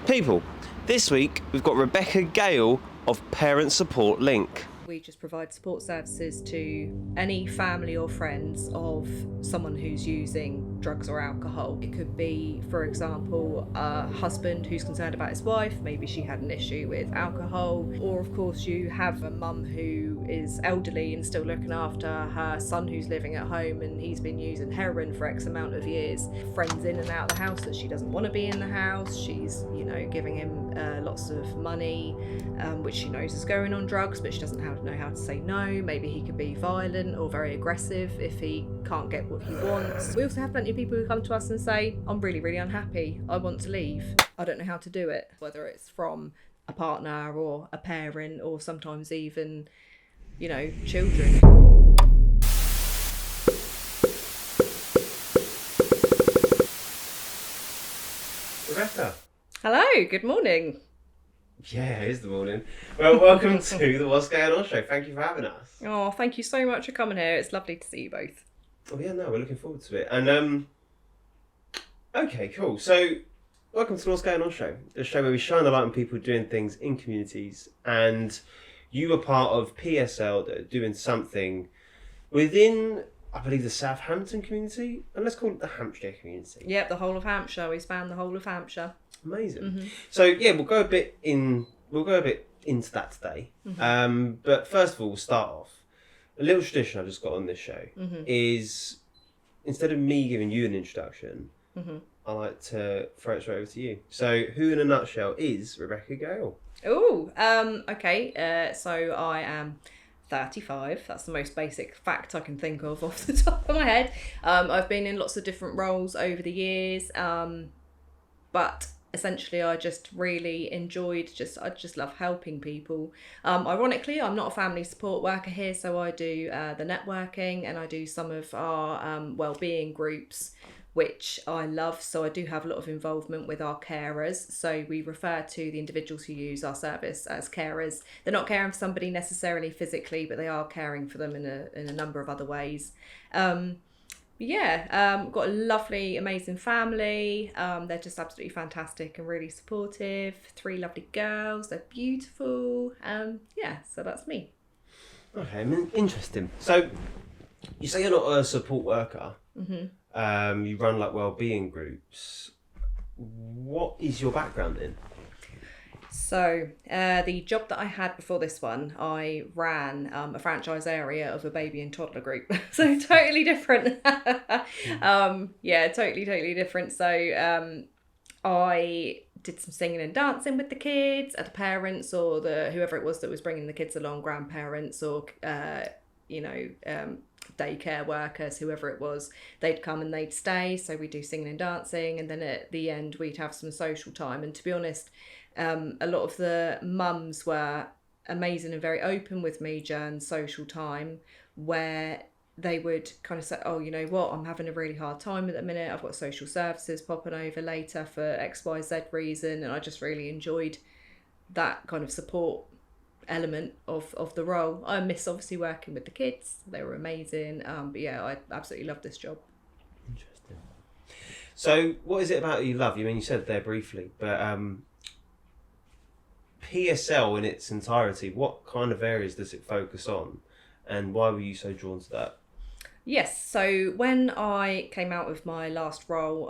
People, this week we've got Rebecca Gale of Parent Support Link. We just provide support services to any family or friends of someone who's using drugs or alcohol. It could be, for example, a husband who's concerned about his wife, maybe she had an issue with alcohol, or of course you have a mum who is elderly and still looking after her son who's living at home and he's been using heroin for X amount of years. Friends in and out of the house that she doesn't want to be in the house. She's, giving him lots of money, which she knows is going on drugs, but she doesn't know how to say no. Maybe he could be violent or very aggressive if he can't get what he wants. We also have plenty of people who come to us and say, I'm really, really unhappy. I want to leave. I don't know how to do it. Whether it's from a partner or a parent or sometimes even, children. Rebecca. Hello, good morning. Yeah, it is the morning. Well, welcome to the What's Going On show. Thank you for having us. Oh, thank you so much for coming here. It's lovely to see you both. Oh yeah, no, we're looking forward to it. And okay, cool. So, welcome to the What's Going On show, a show where we shine a light on people doing things in communities. And you were part of PSL that are doing something within, I believe, the Southampton community, and let's call it the Hampshire community. Yep, the whole of Hampshire. We span the whole of Hampshire. Amazing. Mm-hmm. So yeah, we'll go a bit into that today. Mm-hmm. But first of all, we'll start off. A little tradition I've just got on this show is, instead of me giving you an introduction, I like to throw it straight over to you. So who in a nutshell is Rebecca Gale? Oh, okay. So I am 35. That's the most basic fact I can think of off the top of my head. I've been in lots of different roles over the years, but essentially I just really enjoyed, I just love helping people. Ironically, I'm not a family support worker here, so I do the networking and I do some of our wellbeing groups, which I love. So I do have a lot of involvement with our carers. So we refer to the individuals who use our service as carers. They're not caring for somebody necessarily physically, but they are caring for them in a number of other ways. Got a lovely, amazing family. They're just absolutely fantastic and really supportive. 3 lovely girls. They're beautiful. So that's me. Okay, interesting. So you say you're not a support worker. Mm-hmm. You run like wellbeing groups. What is your background in? So the job that I had before this one, I ran a franchise area of a baby and toddler group. So totally different. Totally different. So I did some singing and dancing with the kids, the parents or whoever it was that was bringing the kids along, grandparents or, daycare workers, whoever it was, they'd come and they'd stay. So we'd do singing and dancing. And then at the end, we'd have some social time. And to be honest, a lot of the mums were amazing and very open with me during social time, where they would kind of say, oh, you know what, I'm having a really hard time at the minute. I've got social services popping over later for XYZ reason. And I just really enjoyed that kind of support element of the role. I miss obviously working with the kids. They were amazing. I absolutely love this job. Interesting. So what is it about you love? You said there briefly, but PSL in its entirety, what kind of areas does it focus on, and why were you so drawn to that? Yes, so when I came out of my last role,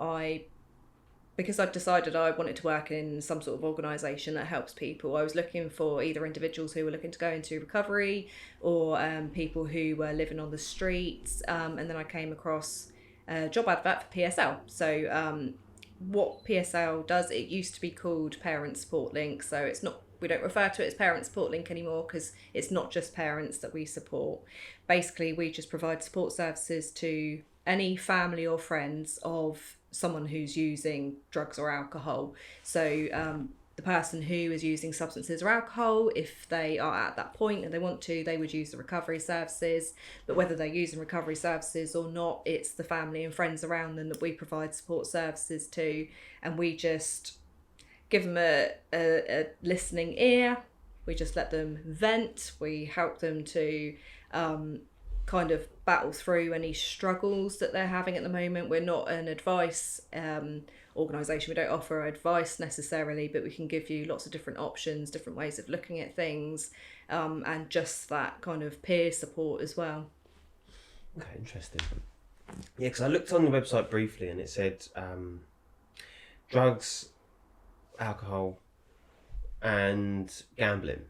because I'd decided I wanted to work in some sort of organisation that helps people, I was looking for either individuals who were looking to go into recovery or people who were living on the streets, and then I came across a job advert for PSL. So what PSL does, it used to be called Parent Support Link, so we don't refer to it as Parent Support Link anymore because it's not just parents that we support. Basically, we just provide support services to any family or friends of someone who's using drugs or alcohol. So the person who is using substances or alcohol, if they are at that point and they want to, they would use the recovery services. But whether they're using recovery services or not, it's the family and friends around them that we provide support services to. And we just give them a listening ear. We just let them vent. We help them to kind of battle through any struggles that they're having at the moment. We're not an advice organisation. We don't offer advice necessarily, but we can give you lots of different options, different ways of looking at things, and just that kind of peer support as well. Okay, interesting. Yeah, because I looked on the website briefly and it said drugs, alcohol, and gambling.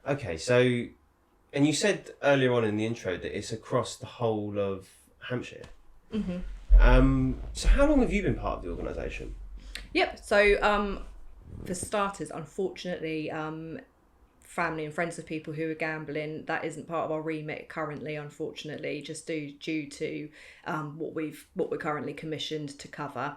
Okay, so, and you said earlier on in the intro that it's across the whole of Hampshire. So how long have you been part of the organisation? Yep. So for starters, unfortunately, family and friends of people who are gambling, that isn't part of our remit currently, unfortunately, just due to what we're currently commissioned to cover.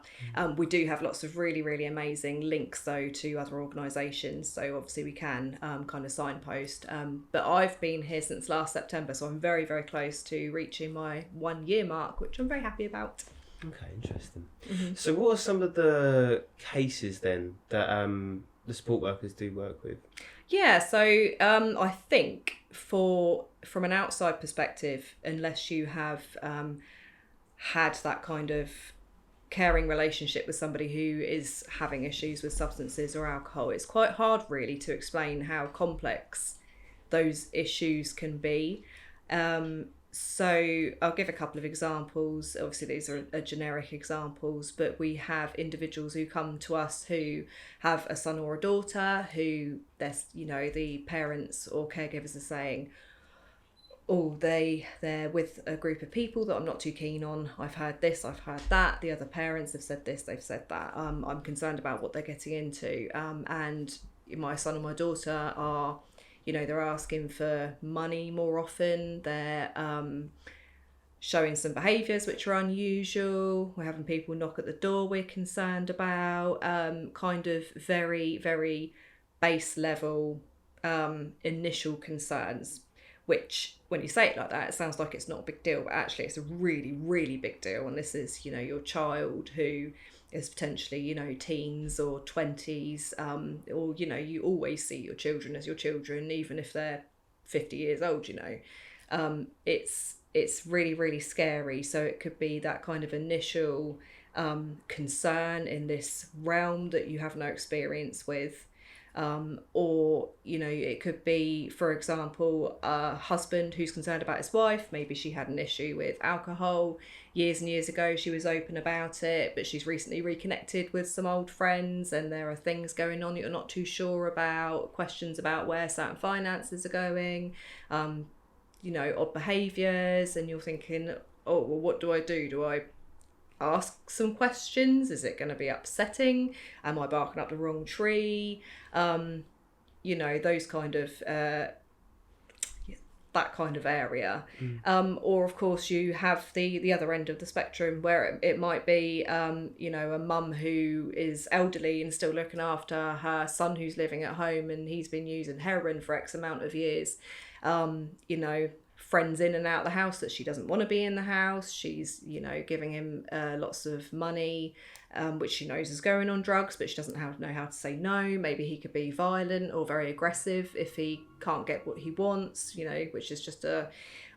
We do have lots of really amazing links though to other organisations, so obviously we can kind of signpost. But I've been here since last September, so I'm very close to reaching my 1 year mark, which I'm very happy about. Okay, interesting. So what are some of the cases then that the support workers do work with? Yeah, so I think from an outside perspective, unless you have had that kind of caring relationship with somebody who is having issues with substances or alcohol, it's quite hard really to explain how complex those issues can be. So I'll give a couple of examples. Obviously, these are generic examples, but we have individuals who come to us who have a son or a daughter who the parents or caregivers are saying, oh, they're with a group of people that I'm not too keen on. I've heard this, I've heard that. The other parents have said this, they've said that. I'm concerned about what they're getting into. And my son and my daughter are, they're asking for money more often. They're showing some behaviours which are unusual. We're having people knock at the door we're concerned about. Kind of very base level initial concerns, which when you say it like that, it sounds like it's not a big deal, but actually it's a really big deal. And this is, your child who is potentially, teens or 20s, or, you always see your children as your children, even if they're 50 years old, it's really scary. So it could be that kind of initial concern in this realm that you have no experience with. Or, it could be, for example, a husband who's concerned about his wife. Maybe she had an issue with alcohol years and years ago. She was open about it, but she's recently reconnected with some old friends and there are things going on that you're not too sure about, questions about where certain finances are going, odd behaviours, and you're thinking, oh, well, what do I do? Do I ask some questions? Is it going to be upsetting? Am I barking up the wrong tree? Those kind of that kind of area. Or of course you have the other end of the spectrum where it might be a mum who is elderly and still looking after her son who's living at home and he's been using heroin for X amount of years. Friends in and out of the house that she doesn't want to be in the house. She's, giving him lots of money, which she knows is going on drugs, but she doesn't know how to say no. Maybe he could be violent or very aggressive if he can't get what he wants, which is just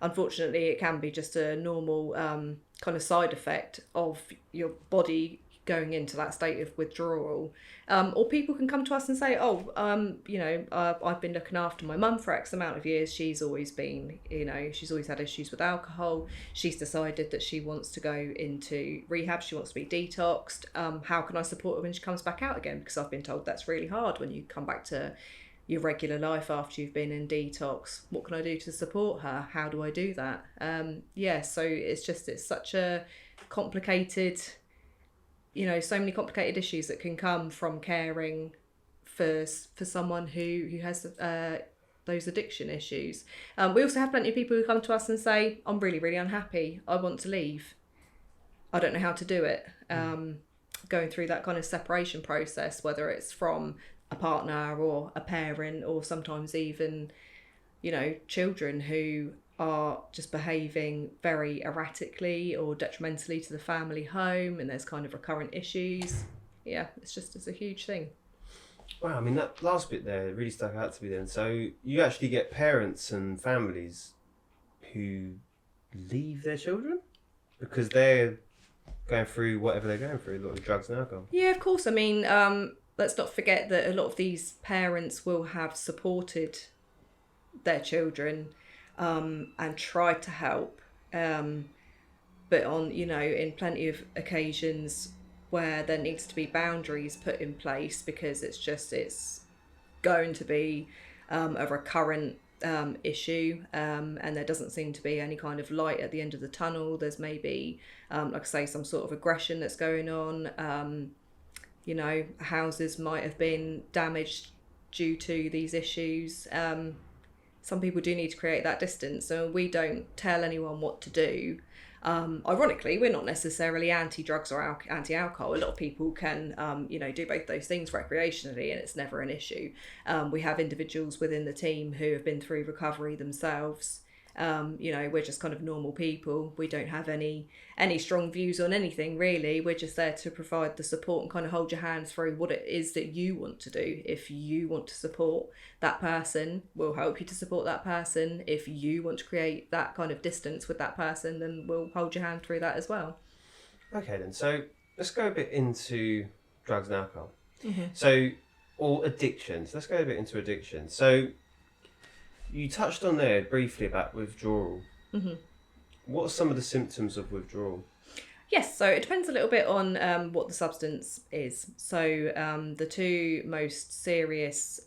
unfortunately, it can be just a normal kind of side effect of your body going into that state of withdrawal. Or people can come to us and say, I've been looking after my mum for X amount of years. She's always been, she's always had issues with alcohol. She's decided that she wants to go into rehab. She wants to be detoxed. How can I support her when she comes back out again? Because I've been told that's really hard when you come back to your regular life after you've been in detox. What can I do to support her? How do I do that? So it's such a complicated, so many complicated issues that can come from caring for someone who has those addiction issues. We also have plenty of people who come to us and say, I'm really unhappy. I want to leave. I don't know how to do it. Going through that kind of separation process, whether it's from a partner or a parent or sometimes even, children who are just behaving very erratically or detrimentally to the family home, and there's kind of recurrent issues. Yeah, it's a huge thing. Wow, I mean, that last bit there really stuck out to me then. So you actually get parents and families who leave their children because they're going through whatever they're going through, like drugs and alcohol. Yeah, of course. I mean, let's not forget that a lot of these parents will have supported their children and tried to help. But on, in plenty of occasions where there needs to be boundaries put in place because it's going to be a recurrent issue, and there doesn't seem to be any kind of light at the end of the tunnel. There's maybe, like I say, some sort of aggression that's going on. Houses might have been damaged due to these issues. Some people do need to create that distance, so we don't tell anyone what to do. Ironically, we're not necessarily anti-drugs or anti-alcohol. A lot of people can, do both those things recreationally, and it's never an issue. We have individuals within the team who have been through recovery themselves. We're just kind of normal people. We don't have any strong views on anything, really. We're just there to provide the support and kind of hold your hand through what it is that you want to do. If you want to support that person, we'll help you to support that person. If you want to create that kind of distance with that person, then we'll hold your hand through that as well. Okay, then. So let's go a bit into drugs and alcohol. Mm-hmm. Or addictions. Let's go a bit into addiction. So you touched on there briefly about withdrawal. Mm-hmm. What are some of the symptoms of withdrawal? Yes, so it depends a little bit on what the substance is. So the two most serious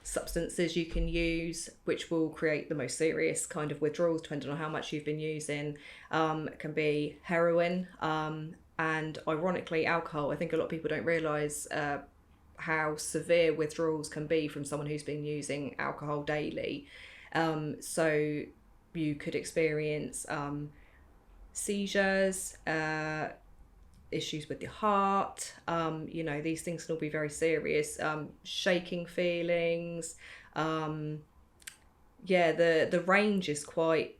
substances you can use, which will create the most serious kind of withdrawals, depending on how much you've been using, can be heroin and, ironically, alcohol. I think a lot of people don't realise how severe withdrawals can be from someone who's been using alcohol daily. So you could experience seizures, issues with your heart. These things can all be very serious. Shaking feelings. The range is quite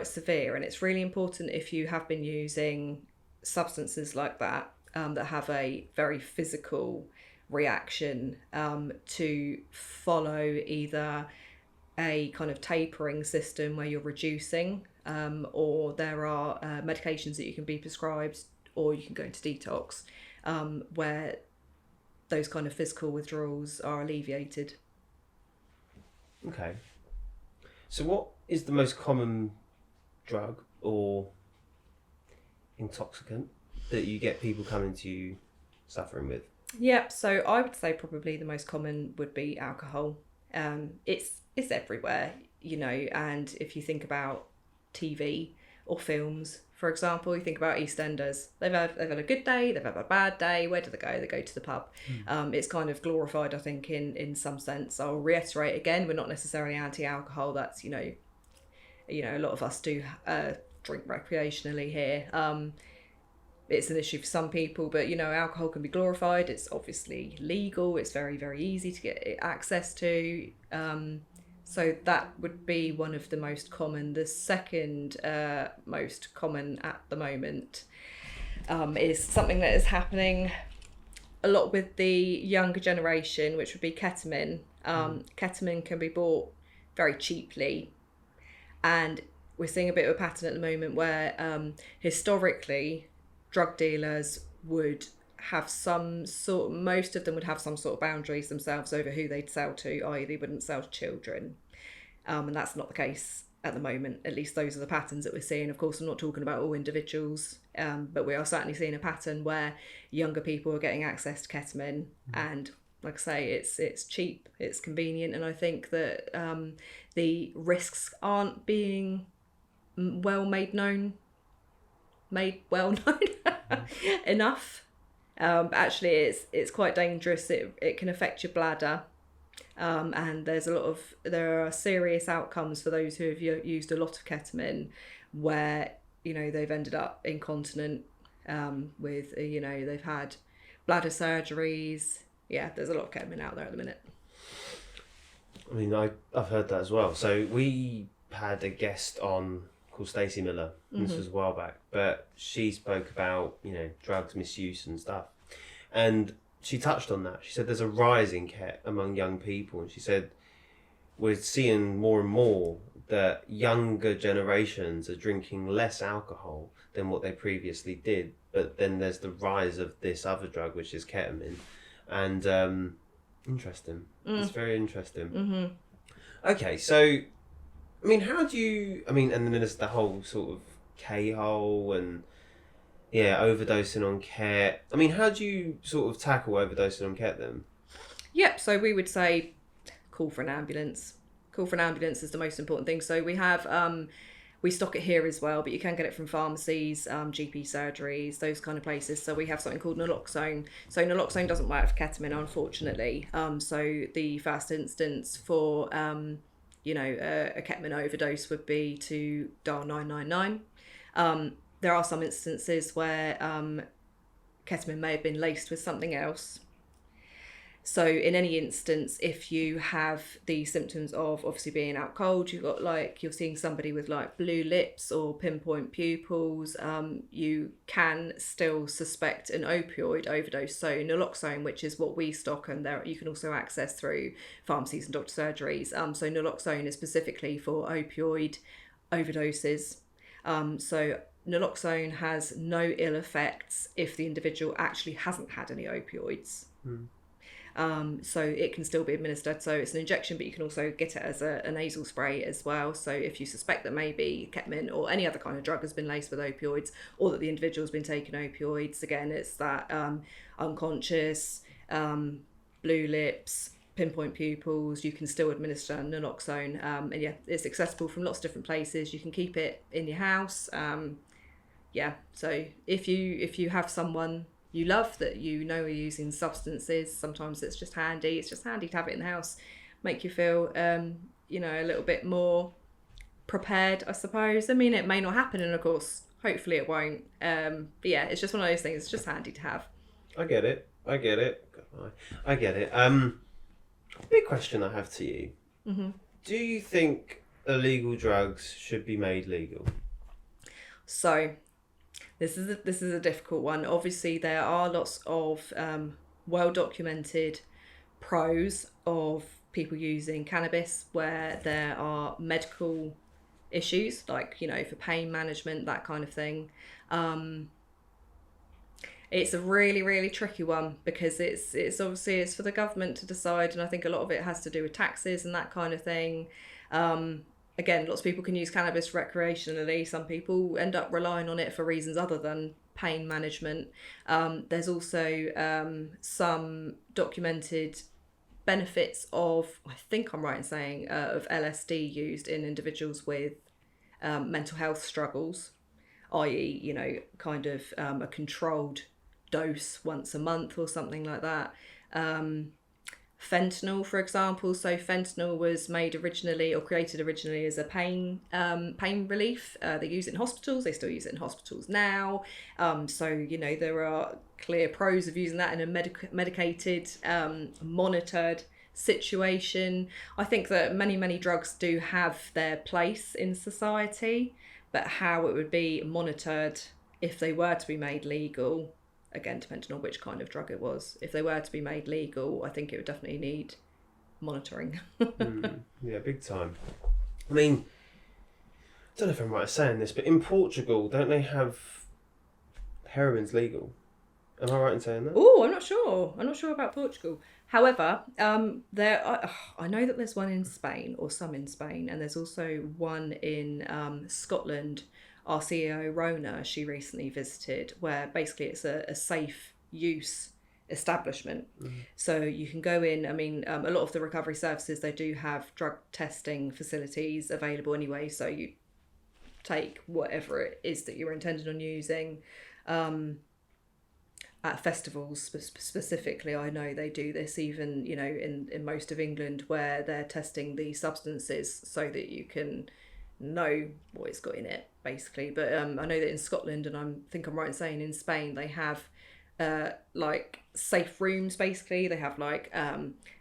severe, and it's really important if you have been using substances like that that have a very physical reaction to follow either a kind of tapering system where you're reducing, or there are medications that you can be prescribed, or you can go into detox, where those kind of physical withdrawals are alleviated. Okay. So what is the most common drug or intoxicant that you get people coming to you suffering with? Yep, so I would say probably the most common would be alcohol. It's everywhere, and if you think about TV or films, for example, you think about EastEnders. They've had a good day, they've had a bad day. Where do they go? They go to the pub. It's kind of glorified, I think, in some sense. I'll reiterate again, we're not necessarily anti-alcohol. That's a lot of us do drink recreationally here. It's an issue for some people, but alcohol can be glorified. It's obviously legal. It's very, very easy to get access to. So that would be one of the most common. The second most common at the moment is something that is happening a lot with the younger generation, which would be ketamine. Ketamine can be bought very cheaply, and we're seeing a bit of a pattern at the moment where historically drug dealers would have most of them would have some sort of boundaries themselves over who they'd sell to, i.e. they wouldn't sell to children. And that's not the case at the moment. At least those are the patterns that we're seeing. Of course, I'm not talking about all individuals, but we are certainly seeing a pattern where younger people are getting access to ketamine. And like I say, it's cheap, it's convenient, and I think that the risks aren't being made well known enough. Actually, it's quite dangerous. It can affect your bladder, and there are serious outcomes for those who have used a lot of ketamine, where they've ended up incontinent, with they've had bladder surgeries. Yeah, there's a lot of ketamine out there at the minute. I mean, I've heard that as well. So we had a guest on called Stacey Miller. This was a while back, but she spoke about drugs misuse and stuff, and she touched on that. She said there's a rise in ket among young people, and she said we're seeing more and more that younger generations are drinking less alcohol than what they previously did, but then there's the rise of this other drug, which is ketamine, and interesting. It's very interesting. Mm-hmm. Okay, so I mean, how do you? I mean, and then there's the whole sort of K-hole and overdosing on ket. I mean, how do you sort of tackle overdosing on ket then? Yep. So we would say call for an ambulance. Call for an ambulance is the most important thing. So we have we stock it here as well, but you can get it from pharmacies, GP surgeries, those kind of places. So we have something called naloxone. So naloxone doesn't work for ketamine, unfortunately. So the first instance for a ketamine overdose would be to dial 999. There are some instances where ketamine may have been laced with something else. So in any instance, if you have the symptoms of obviously being out cold, you're seeing somebody with like blue lips or pinpoint pupils, you can still suspect an opioid overdose. So naloxone, which is what we stock, and there you can also access through pharmacies and doctor surgeries. So naloxone is specifically for opioid overdoses. So naloxone has no ill effects if the individual actually hasn't had any opioids. So it can still be administered. So it's an injection, but you can also get it as a nasal spray as well. So if you suspect that maybe ketamine or any other kind of drug has been laced with opioids, or that the individual's been taking opioids, again, it's that unconscious, blue lips, pinpoint pupils, you can still administer naloxone. And it's accessible from lots of different places. You can keep it in your house. So if you have someone you love that are using substances, sometimes it's just handy to have it in the house, make you feel a little bit more prepared, I suppose. I mean, it may not happen, and of course hopefully it won't, but it's just one of those things. It's just handy to have. I get it. Big question I have to you. Mm-hmm. Do you think illegal drugs should be made legal? So This is a difficult one. Obviously, there are lots of well-documented pros of people using cannabis where there are medical issues, like, for pain management, that kind of thing. It's a really, really tricky one because it's obviously it's for the government to decide, and I think a lot of it has to do with taxes and that kind of thing. Again, lots of people can use cannabis recreationally. Some people end up relying on it for reasons other than pain management. There's also some documented benefits of, I think I'm right in saying, of LSD used in individuals with mental health struggles, i.e., kind of a controlled dose once a month or something like that. Fentanyl, for example. So fentanyl was created originally as a pain relief. They use it in hospitals. They still use it in hospitals now. So there are clear pros of using that in a medicated, monitored situation. I think that many drugs do have their place in society, but how it would be monitored if they were to be made legal, again, depending on which kind of drug it was. If they were to be made legal, I think it would definitely need monitoring. Yeah, big time. I mean, I don't know if I'm right in saying this, but in Portugal, don't they have heroin's legal? Am I right in saying that? Oh, I'm not sure. I'm not sure about Portugal. However, I know that there's one in Spain, or some in Spain, and there's also one in Scotland. Our CEO, Rona, she recently visited, where basically it's a safe use establishment. So you can go in. I mean, a lot of the recovery services, they do have drug testing facilities available anyway. So you take whatever it is that you're intended on using. At festivals specifically, I know they do this even, in most of England, where they're testing the substances so that you can know what it's got in it, basically. But I know that in Scotland, and I think I'm right in saying in Spain, they have like safe rooms. Basically, they have like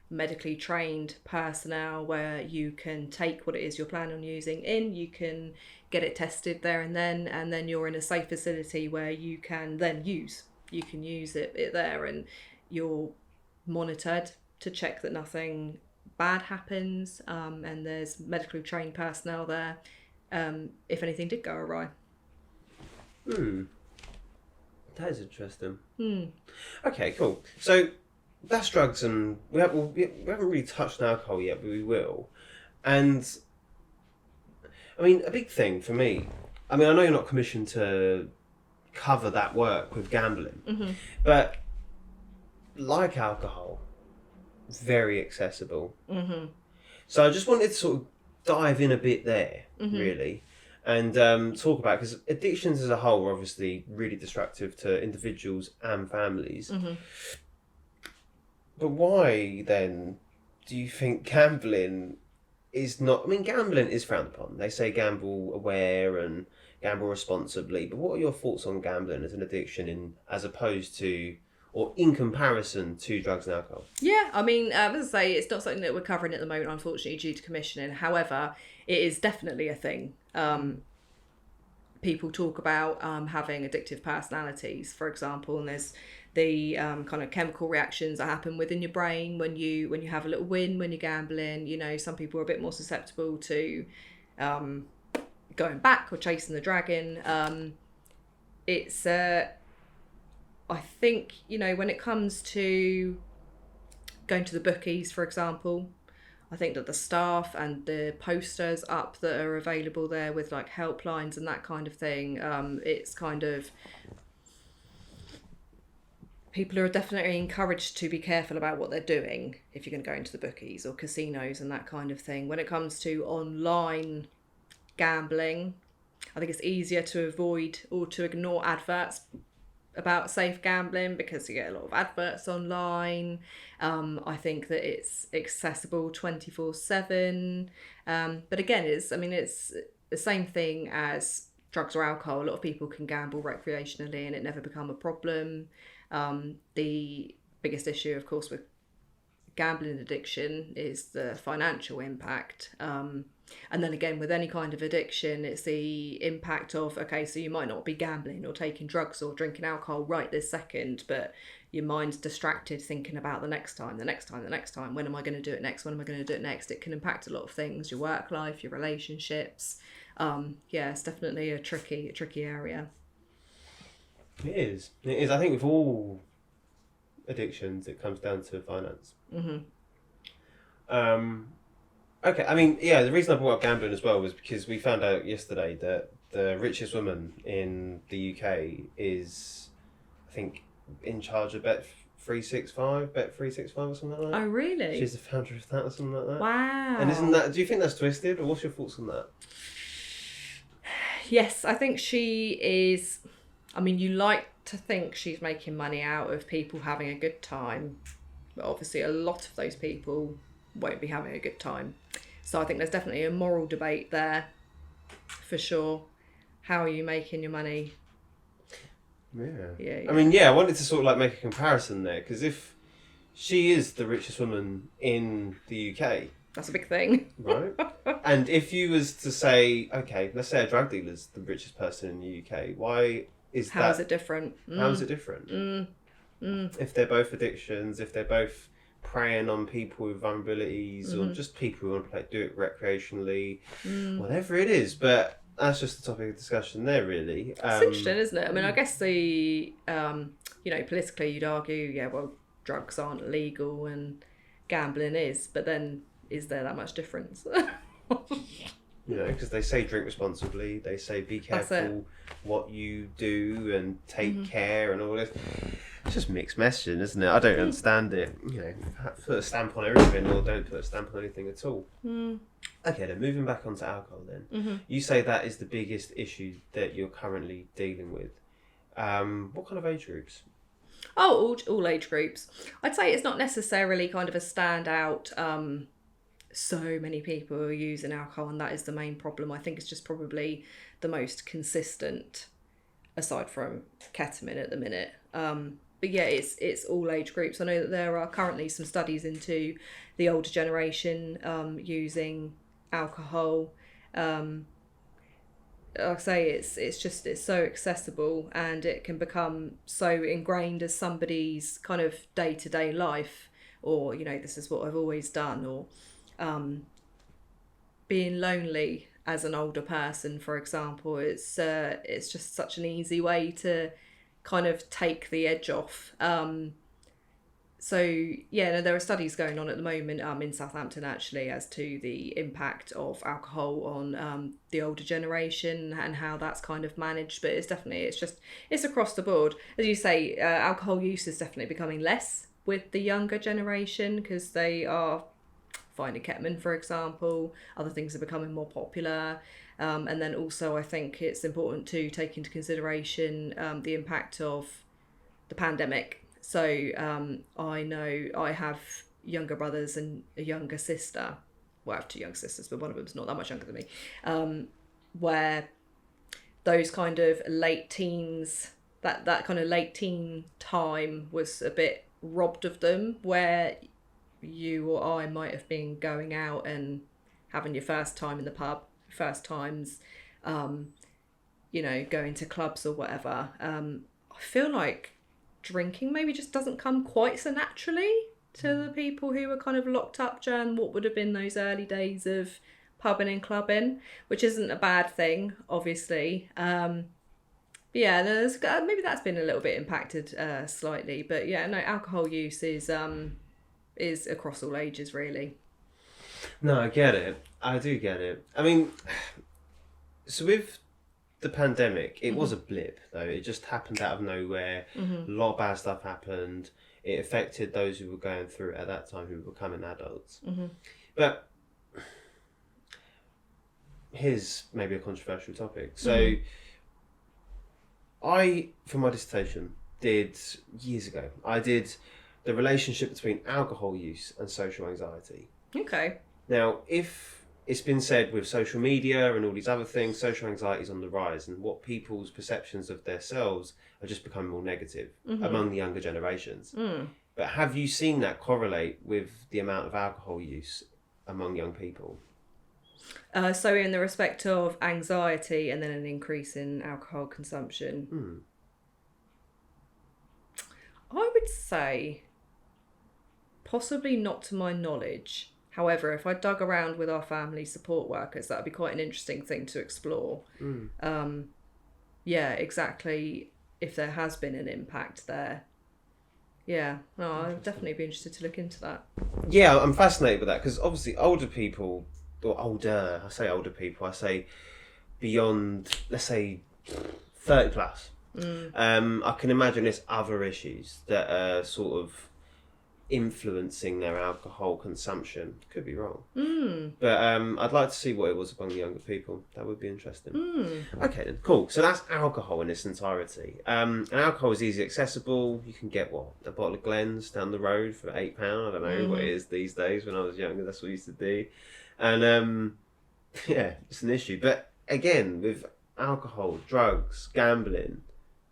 medically trained personnel where you can take what it is you're planning on using in, you can get it tested there and then you're in a safe facility where you can then use it there, and you're monitored to check that nothing bad happens, and there's medically trained personnel there if anything did go awry. That is interesting. Okay, cool. So that's drugs, and we haven't really touched on alcohol yet, but we will. And I mean, a big thing for me. I mean, I know you're not commissioned to cover that work with gambling, but like alcohol, it's very accessible. So I just wanted to sort of dive in a bit there, really, and talk about, because addictions as a whole are obviously really destructive to individuals and families. But why then do you think gambling is not? I mean, gambling is frowned upon. They say gamble aware and gamble responsibly. But what are your thoughts on gambling as an addiction, as opposed to, or in comparison to, drugs and alcohol? Yeah, I mean, as I say, it's not something that we're covering at the moment, unfortunately, due to commissioning. However, it is definitely a thing. People talk about having addictive personalities, for example, and there's the kind of chemical reactions that happen within your brain when you have a little win when you're gambling. You know, some people are a bit more susceptible to going back or chasing the dragon. It's I think, you know, when it comes to going to the bookies, for example, I think that the staff and the posters up that are available there with like helplines and that kind of thing, it's kind of, people are definitely encouraged to be careful about what they're doing if you're going to go into the bookies or casinos and that kind of thing. When it comes to online gambling, I think it's easier to avoid or to ignore adverts about safe gambling because you get a lot of adverts online. I think that it's accessible 24/7. But again, it's the same thing as drugs or alcohol. A lot of people can gamble recreationally and it never become a problem. The biggest issue, of course, with gambling addiction is the financial impact. And then again, with any kind of addiction, it's the impact of, okay, so you might not be gambling or taking drugs or drinking alcohol right this second, but your mind's distracted thinking about the next time. When am I going to do it next? It can impact a lot of things, your work life, your relationships. It's definitely a tricky area. It is. I think with all addictions, it comes down to finance. Okay, I mean, yeah, the reason I brought up gambling as well was because we found out yesterday that the richest woman in the UK is, I think, in charge of Bet365 or something like that. Oh, really? She's the founder of that or something like that. Wow. And do you think that's twisted, or what's your thoughts on that? Yes, I think she is. I mean, you like to think she's making money out of people having a good time, but obviously a lot of those people won't be having a good time. So I think there's definitely a moral debate there, for sure. How are you making your money? Yeah. I mean, I wanted to sort of like make a comparison there, because if she is the richest woman in the UK, that's a big thing, right? And if you was to say, okay, let's say a drug dealer's the richest person in the UK, why is that? How is it different? How is it different? If they're both addictions, if they're both preying on people with vulnerabilities, or just people who want to do it recreationally, whatever it is. But that's just the topic of discussion there, really. It's interesting, isn't it? I mean, I guess the, politically you'd argue, drugs aren't legal and gambling is, but then is there that much difference? Because they say drink responsibly, they say be careful what you do and take care and all this. It's just mixed messaging, isn't it? I don't understand it. Put a stamp on everything or don't put a stamp on anything at all. Okay, then moving back onto alcohol then. You say that is the biggest issue that you're currently dealing with. What kind of age groups? Oh, all age groups. I'd say it's not necessarily kind of a standout, so many people are using alcohol and that is the main problem. I think it's just probably the most consistent, aside from ketamine at the minute. But yeah, it's all age groups. I know that there are currently some studies into the older generation using alcohol. Like I say, it's so accessible and it can become so ingrained as somebody's kind of day-to-day life or, you know, this is what I've always done, or being lonely as an older person, for example. It's just such an easy way to kind of take the edge off. So yeah, no, there are studies going on at the moment in Southampton actually as to the impact of alcohol on the older generation and how that's kind of managed. But it's across the board. As you say, alcohol use is definitely becoming less with the younger generation because they are finding ketamine, for example. Other things are becoming more popular. And then also I think it's important to take into consideration the impact of the pandemic. So I know I have younger brothers and a younger sister. Well, I have 2 younger sisters, but one of them's not that much younger than me. Where those kind of late teens, that kind of late teen time was a bit robbed of them, where you or I might have been going out and having your first time in the pub, first times, you know, going to clubs or whatever. I feel like drinking maybe just doesn't come quite so naturally to the people who were kind of locked up during what would have been those early days of pubbing and clubbing, which isn't a bad thing, obviously. But yeah, maybe that's been a little bit impacted slightly. But yeah, no, alcohol use is across all ages, really. No, I get it. I do get it. I mean, so with the pandemic, it was a blip, though. It just happened out of nowhere. A lot of bad stuff happened. It affected those who were going through it at that time, who were becoming adults. But here's maybe a controversial topic. So I, for my dissertation, did years ago, I did the relationship between alcohol use and social anxiety. Okay. Now, if it's been said with social media and all these other things, social anxiety is on the rise, and what people's perceptions of themselves are just becoming more negative among the younger generations. But have you seen that correlate with the amount of alcohol use among young people? So in the respect of anxiety and then an increase in alcohol consumption, I would say possibly not to my knowledge. However, if I dug around with our family support workers, that would be quite an interesting thing to explore. Yeah, exactly. If there has been an impact there. Yeah, no, I'd definitely be interested to look into that. Yeah, I'm fascinated with that because obviously older people, or older, I say beyond, let's say, 30 plus. I can imagine there's other issues that are sort of influencing their alcohol consumption. Could be wrong. But I'd like to see what it was among the younger people. That would be interesting. Okay then, cool. So that's alcohol in its entirety. And alcohol is easily accessible. You can get a bottle of Glen's down the road for £8. I don't know what it is these days. When I was younger, that's what we used to do. And yeah, it's an issue. But again, with alcohol, drugs, gambling,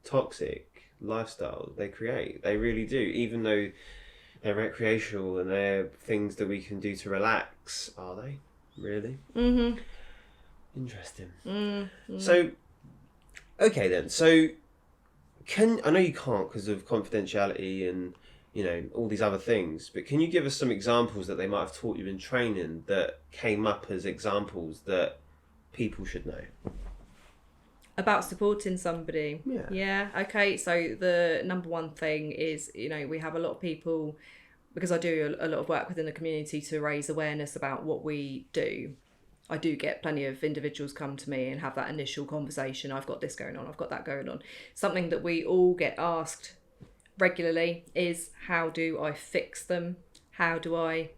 toxic lifestyle they create, they really do. Even though they're recreational and they're things that we can do to relax, are they? Really? Interesting. So, okay then. So, I know you can't because of confidentiality and, you know, all these other things, but can you give us some examples that they might have taught you in training that came up as examples that people should know? About supporting somebody. Yeah. Yeah. Okay. So the number one thing is, you know, we have a lot of people, because I do a lot of work within the community to raise awareness about what we do. I do get plenty of individuals come to me and have that initial conversation. I've got this going on. I've got that going on. Something that we all get asked regularly is, how do I fix them? How do I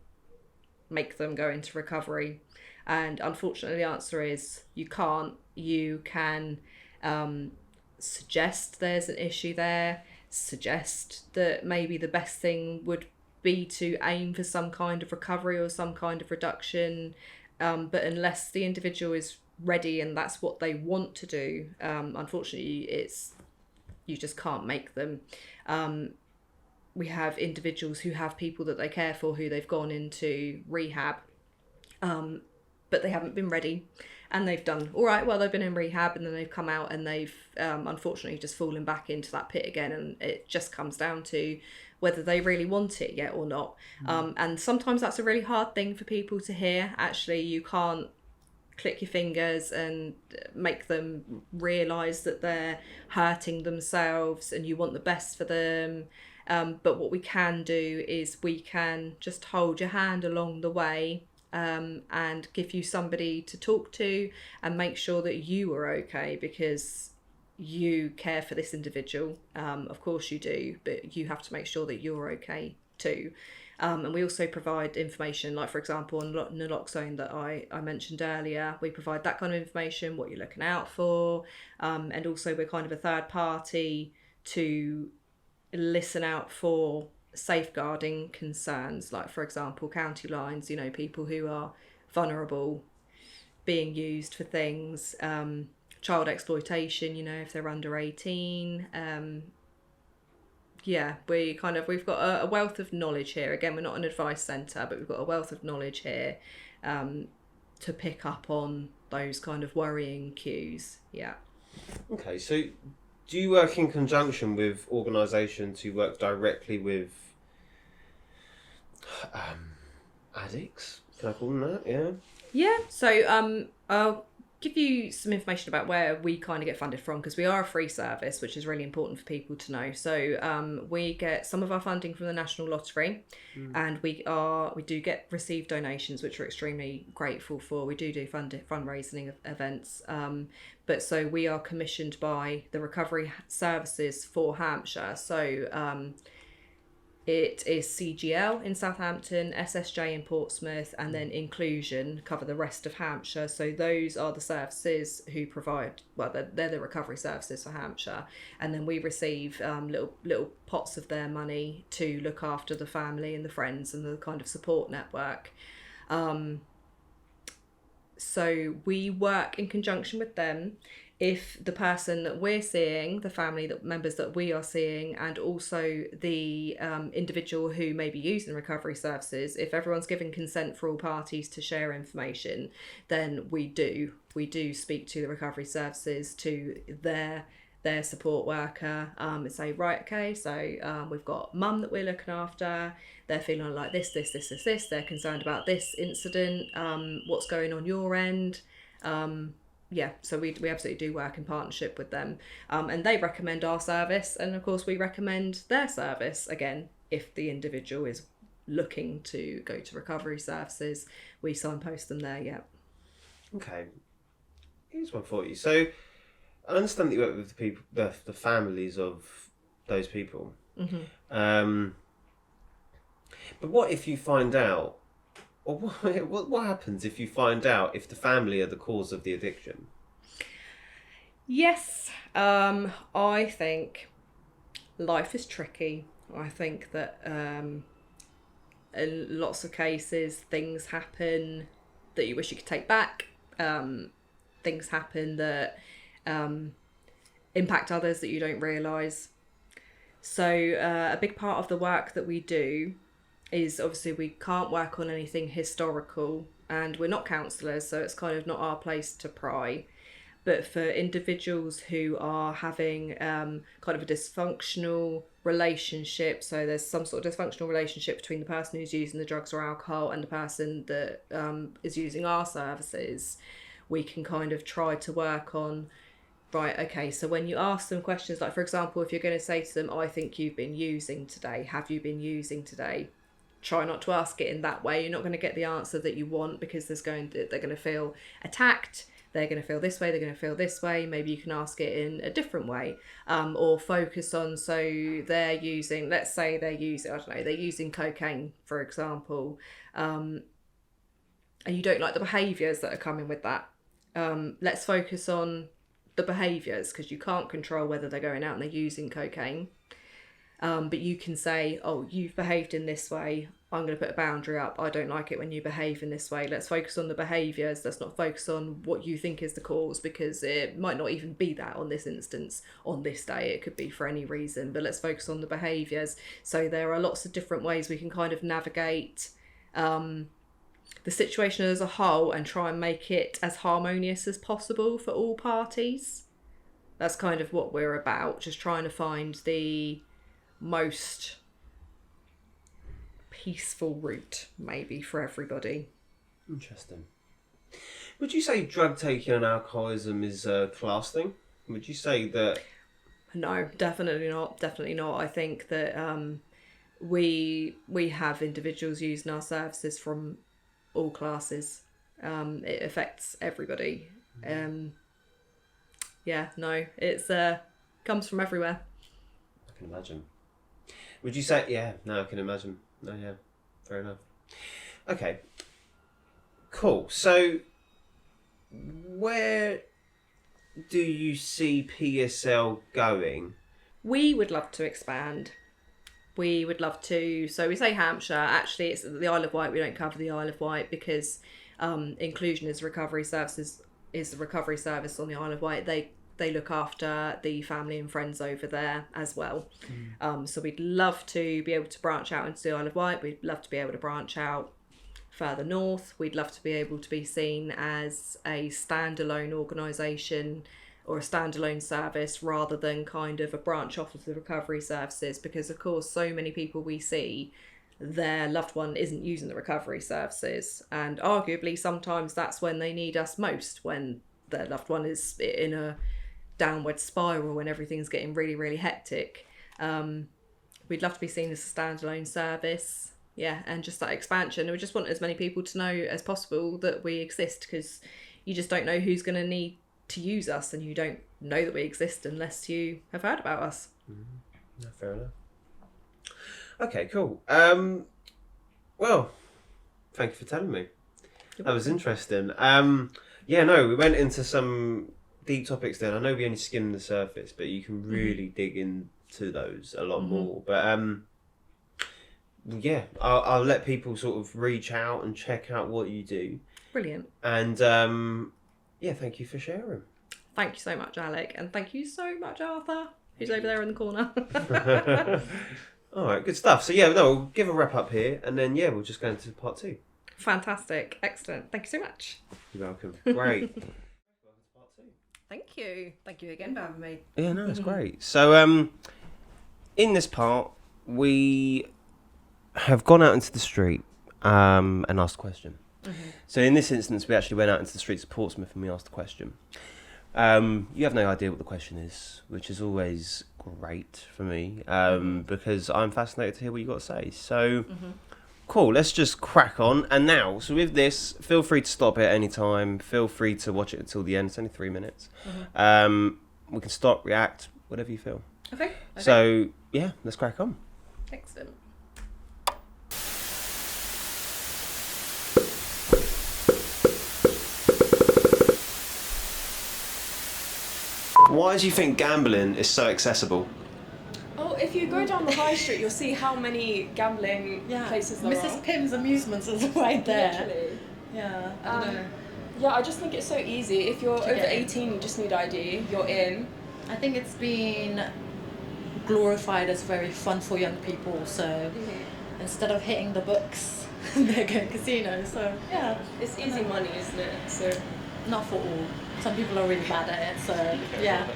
make them go into recovery? And unfortunately, the answer is you can't. You can suggest there's an issue there, suggest that maybe the best thing would be to aim for some kind of recovery or some kind of reduction. But unless the individual is ready and that's what they want to do, unfortunately, you just can't make them. We have individuals who have people that they care for who they've gone into rehab, but they haven't been ready, and they've done all right. Well, they've been in rehab and then they've come out and they've unfortunately just fallen back into that pit again. And it just comes down to whether they really want it yet or not. And sometimes that's a really hard thing for people to hear. Actually, you can't click your fingers and make them realise that they're hurting themselves and you want the best for them. But what we can do is we can just hold your hand along the way, and give you somebody to talk to and make sure that you are okay, because you care for this individual. Of course you do, but you have to make sure that you're okay too. And we also provide information, like for example on naloxone that I mentioned earlier, we provide that kind of information, what you're looking out for, and also we're kind of a third party to listen out for safeguarding concerns, like for example county lines, you know, people who are vulnerable being used for things, child exploitation, you know, if they're under 18. We've got a wealth of knowledge here. Again, we're not an advice centre, but we've got a wealth of knowledge here, to pick up on those kind of worrying cues. Yeah. Okay, so do you work in conjunction with organisations who work directly with addicts? Can I call them that? Yeah. Yeah. So I'll give you some information about where we kind of get funded from, because we are a free service, which is really important for people to know. So we get some of our funding from the National Lottery, and we do receive donations, which we're extremely grateful for. We do fundraising events, but so we are commissioned by the Recovery Services for Hampshire. So it is CGL in Southampton, SSJ in Portsmouth, and then Inclusion cover the rest of Hampshire. So those are the services who provide, well, they're the recovery services for Hampshire. And then we receive little pots of their money to look after the family and the friends and the kind of support network. So we work in conjunction with them. If the person that we're seeing, the family members that we are seeing, and also the individual who may be using recovery services, if everyone's given consent for all parties to share information, then we do speak to the recovery services, to their support worker, and say, right, okay, so we've got mum that we're looking after, they're feeling like this, they're concerned about this incident, what's going on your end. So we absolutely do work in partnership with them, and they recommend our service, and of course we recommend their service. Again, if the individual is looking to go to recovery services, we signpost them there. Yeah. Okay. Here's one for you. So I understand that you work with the people, the families of those people. Mm-hmm. But what if you find out? Or what happens if you find out if the family are the cause of the addiction? Yes, I think life is tricky. I think that in lots of cases things happen that you wish you could take back. Things happen that impact others that you don't realise. So a big part of the work that we do is, obviously we can't work on anything historical, and we're not counsellors, so it's kind of not our place to pry. But for individuals who are having kind of a dysfunctional relationship, so there's some sort of dysfunctional relationship between the person who's using the drugs or alcohol and the person that is using our services, we can kind of try to work on, right, okay, so when you ask them questions, like for example, if you're going to say to them, I think you've been using today, have you been using today? Try not to ask it in that way. You're not going to get the answer that you want, because they're going to feel attacked. They're going to feel this way. They're going to feel this way. Maybe you can ask it in a different way, or focus on. So they're using, let's say they're using cocaine, for example, and you don't like the behaviours that are coming with that. Let's focus on the behaviours, because you can't control whether they're going out and they're using cocaine. But you can say, oh, you've behaved in this way, I'm going to put a boundary up, I don't like it when you behave in this way. Let's focus on the behaviours, let's not focus on what you think is the cause, because it might not even be that on this instance, on this day, it could be for any reason, but let's focus on the behaviours. So there are lots of different ways we can kind of navigate the situation as a whole and try and make it as harmonious as possible for all parties. That's kind of what we're about, just trying to find the most peaceful route, maybe, for everybody. Interesting. Would you say drug taking and alcoholism is a class thing? Would you say that? No, definitely not. Definitely not. I think that we have individuals using our services from all classes. It affects everybody. It's comes from everywhere. I can imagine. Would you say? Yeah, no, I can imagine. No, yeah, fair enough. Okay, cool. So, where do you see PSL going? We would love to expand. We would love to. So we say Hampshire. Actually, it's the Isle of Wight. We don't cover the Isle of Wight because Inclusion is recovery services. Is the recovery service on the Isle of Wight. They look after the family and friends over there as well. So we'd love to be able to branch out into the Isle of Wight. We'd love to be able to branch out further north. We'd love to be able to be seen as a standalone organisation or a standalone service rather than kind of a branch off of the recovery services, because of course so many people we see, their loved one isn't using the recovery services, and arguably sometimes that's when they need us most, when their loved one is in a downward spiral, when everything's getting really, really hectic. We'd love to be seen as a standalone service, and just that expansion. We just want as many people to know as possible that we exist, because you just don't know who's going to need to use us, and you don't know that we exist unless you have heard about us. No, fair enough. Okay, cool. Well, thank you for telling me. That was interesting. We went into some deep topics there. I know we only skimmed the surface, but you can really dig into those a lot more. But I'll let people sort of reach out and check out what you do. Brilliant. And thank you for sharing. Thank you so much, Alec, and thank you so much, Arthur, who's over there in the corner. All right, good stuff. So we'll give a wrap up here, and then we'll just go into part 2. Fantastic, excellent. Thank you so much. You're welcome. Great. Thank you again for having me. Yeah, no, it's great. So in this part, we have gone out into the street and asked a question. So in this instance, we actually went out into the streets of Portsmouth and we asked a question. You have no idea what the question is, which is always great for me, because I'm fascinated to hear what you've got to say. So, cool, let's just crack on. And now, so with this, feel free to stop it at any time. Feel free to watch it until the end. It's only 3 minutes. We can stop, react, whatever you feel. Okay. So, let's crack on. Excellent. Why do you think gambling is so accessible? Oh, if you go down the high street, you'll see how many gambling places there are. Mrs. Pim's Amusements is right there. Literally. Yeah, I don't know. Yeah, I just think it's so easy. If you're over 18, you just need ID, you're in. I think it's been glorified as very fun for young people, so instead of hitting the books, they're going casinos, so yeah. It's easy money, isn't it? So not for all. Some people are really bad at it, so yeah.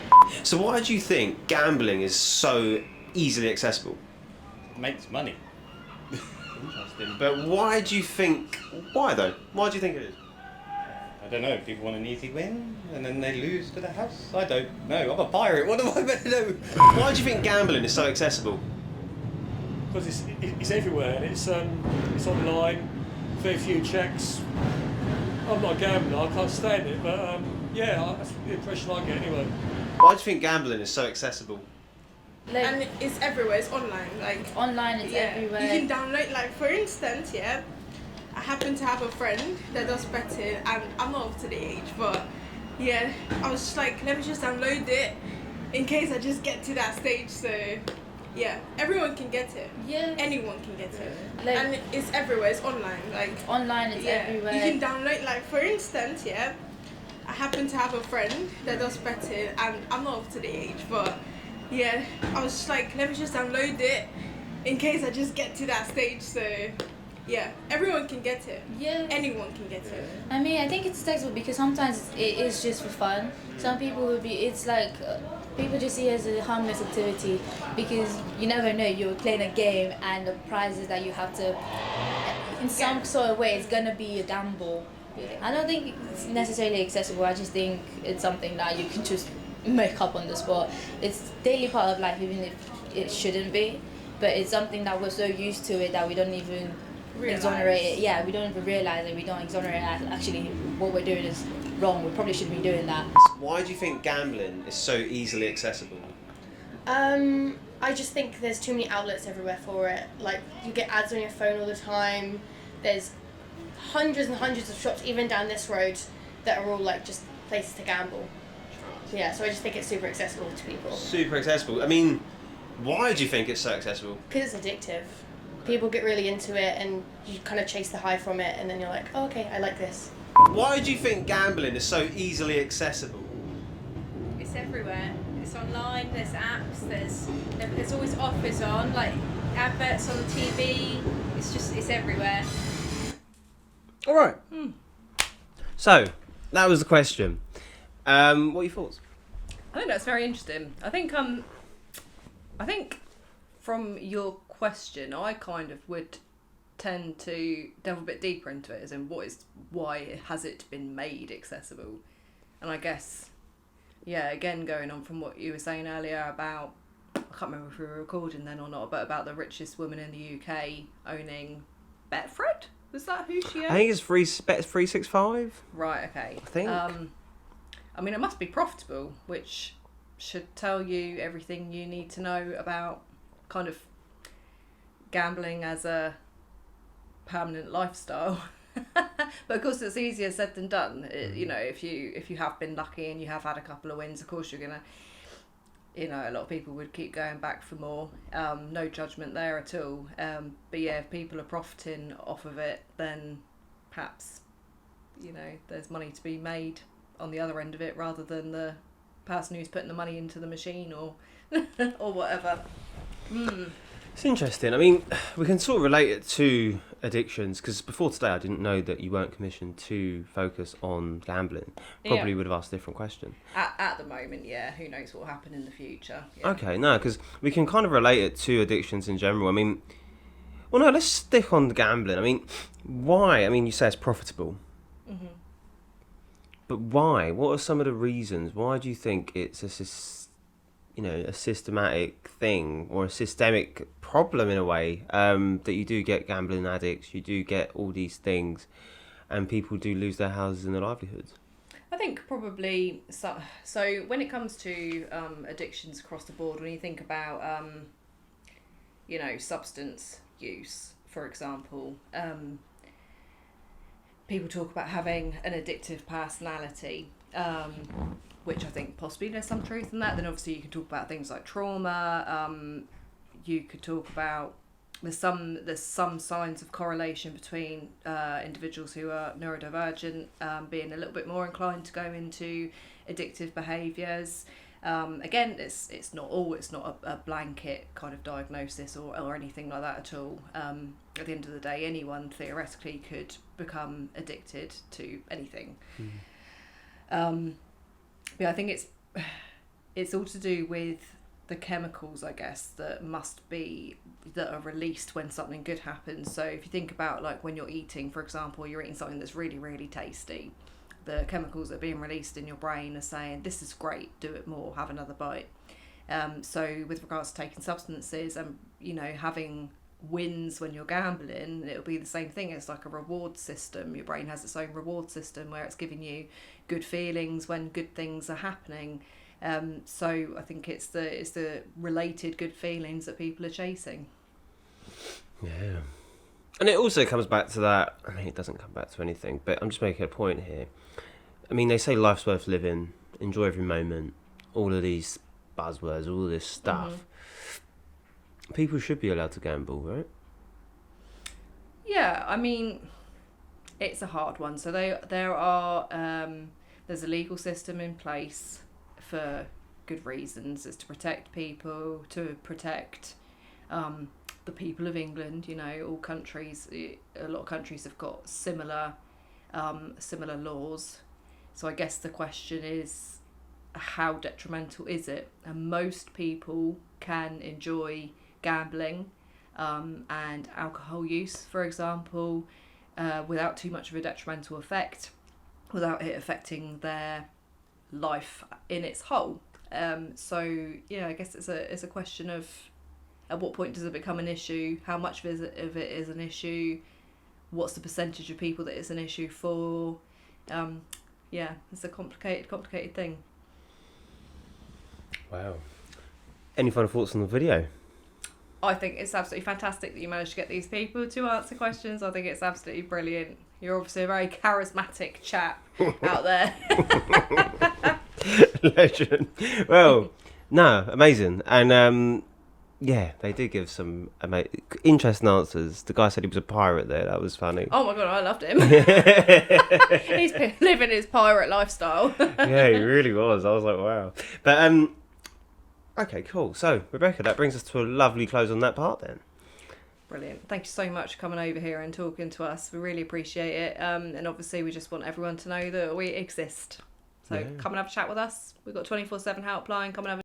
So why do you think gambling is so easily accessible? It makes money. Interesting. But why do you think... Why though? Why do you think it is? I don't know, people want an easy win and then they lose to the house. I don't know, I'm a pirate, what am I meant to do? Why do you think gambling is so accessible? Because it's everywhere and it's online, very few checks. I'm not a gambler, I can't stand it, but that's the impression I get anyway. Why do you think gambling is so accessible? And it's everywhere, it's online. Online, it's everywhere. You can download, for instance, I happen to have a friend that does betting, and I'm not up to the age, but I was just like, let me just download it in case I just get to that stage. So everyone can get it. Yeah. Anyone can get it. And it's everywhere, it's online. Online, it's everywhere. You can download, for instance, I happen to have a friend that does betting, and I'm not up to the age, but I was just like, let me just download it in case I just get to that stage. So everyone can get it. Yeah. Anyone can get it. I mean, I think it's accessible because sometimes it is just for fun. Some people will be, it's like People just see it as a harmless activity because you never know, you're playing a game and the prizes that you have to, in some sort of way, it's going to be a gamble. I don't think it's necessarily accessible. I just think it's something that you can just make up on the spot. It's daily part of life, even if it shouldn't be. But it's something that we're so used to it that we don't even exonerate it. Yeah, we don't even realise it. We don't exonerate it. Actually, what we're doing is wrong. We probably shouldn't be doing that. Why do you think gambling is so easily accessible? I just think there's too many outlets everywhere for it. Like, you get ads on your phone all the time. There's hundreds and hundreds of shops, even down this road, that are all like just places to gamble. Yeah, so I just think it's super accessible to people. Super accessible. I mean, why do you think it's so accessible? Because it's addictive. People get really into it and you kind of chase the high from it, and then you're like, oh, okay, I like this. Why do you think gambling is so easily accessible? It's everywhere. It's online, there's apps, there's always offers on, like adverts on the TV. It's everywhere. All right. So, that was the question. What are your thoughts? I think that's very interesting. I think from your question, I kind of would tend to delve a bit deeper into it, as in why has it been made accessible? And I guess, yeah, again, going on from what you were saying earlier about, I can't remember if we were recording then or not, but about the richest woman in the UK owning Betfred? Was that who she owned? I think it's Bet365. Right, okay. I think. I mean, it must be profitable, which should tell you everything you need to know about kind of gambling as a permanent lifestyle. But of course, it's easier said than done. You know, if you have been lucky and you have had a couple of wins, of course you're gonna. You know, a lot of people would keep going back for more. No judgment there at all. But yeah, if people are profiting off of it, then perhaps, you know, there's money to be made on the other end of it rather than the person who's putting the money into the machine or or whatever. It's interesting. I mean, we can sort of relate it to addictions, because before today I didn't know that you weren't commissioned to focus on gambling. Probably would have asked a different question. At the moment, yeah. Who knows what will happen in the future? Yeah. Okay, no, because we can kind of relate it to addictions in general. I mean, well, no, let's stick on the gambling. I mean, why? I mean, you say it's profitable. Mm-hmm. But why? What are some of the reasons? Why do you think it's a systematic thing or a systemic problem in a way, that you do get gambling addicts, you do get all these things, and people do lose their houses and their livelihoods? I think probably so when it comes to addictions across the board, when you think about substance use, for example, people talk about having an addictive personality, which I think possibly there's some truth in that. Then obviously you can talk about things like trauma. You could talk about there's some signs of correlation between individuals who are neurodivergent being a little bit more inclined to go into addictive behaviours. Again, it's not a blanket kind of diagnosis or anything like that at all. At the end of the day, anyone theoretically could become addicted to anything. But I think it's all to do with the chemicals, I guess, that are released when something good happens. So if you think about, like, when you're eating, for example, you're eating something that's really, really tasty, the chemicals that are being released in your brain are saying, this is great, do it more, have another bite. So with regards to taking substances and, having wins when you're gambling, it'll be the same thing. It's like a reward system. Your brain has its own reward system where it's giving you good feelings when good things are happening. So I think it's the related good feelings that people are chasing. Yeah. And it also comes back to that, I mean, it doesn't come back to anything, but I'm just making a point here. I mean, they say life's worth living, enjoy every moment, all of these buzzwords, all this stuff. Mm-hmm. People should be allowed to gamble, right? Yeah, I mean, it's a hard one. So there's a legal system in place for good reasons. It's to protect people, to protect the people of England. All countries, a lot of countries have got similar laws. So I guess the question is, how detrimental is it? And most people can enjoy gambling and alcohol use, for example, without too much of a detrimental effect, without it affecting their life in its whole. So yeah, I guess it's a question of at what point does it become an issue? How much of it is an issue? What's the percentage of people that it's an issue for? Yeah, it's a complicated thing. Wow. Any final thoughts on the video? I think it's absolutely fantastic that you managed to get these people to answer questions. I think it's absolutely brilliant. You're obviously a very charismatic chap out there. Legend. Well, no, amazing. And yeah, they did give some interesting answers. The guy said he was a pirate there. That was funny. Oh my God, I loved him. He's living his pirate lifestyle. Yeah, he really was. I was like, wow. But okay, cool. So, Rebecca, that brings us to a lovely close on that part then. Brilliant. Thank you so much for coming over here and talking to us. We really appreciate it. And obviously, we just want everyone to know that we exist. So come and have a chat with us. We've got 24/7 helpline. Come and have a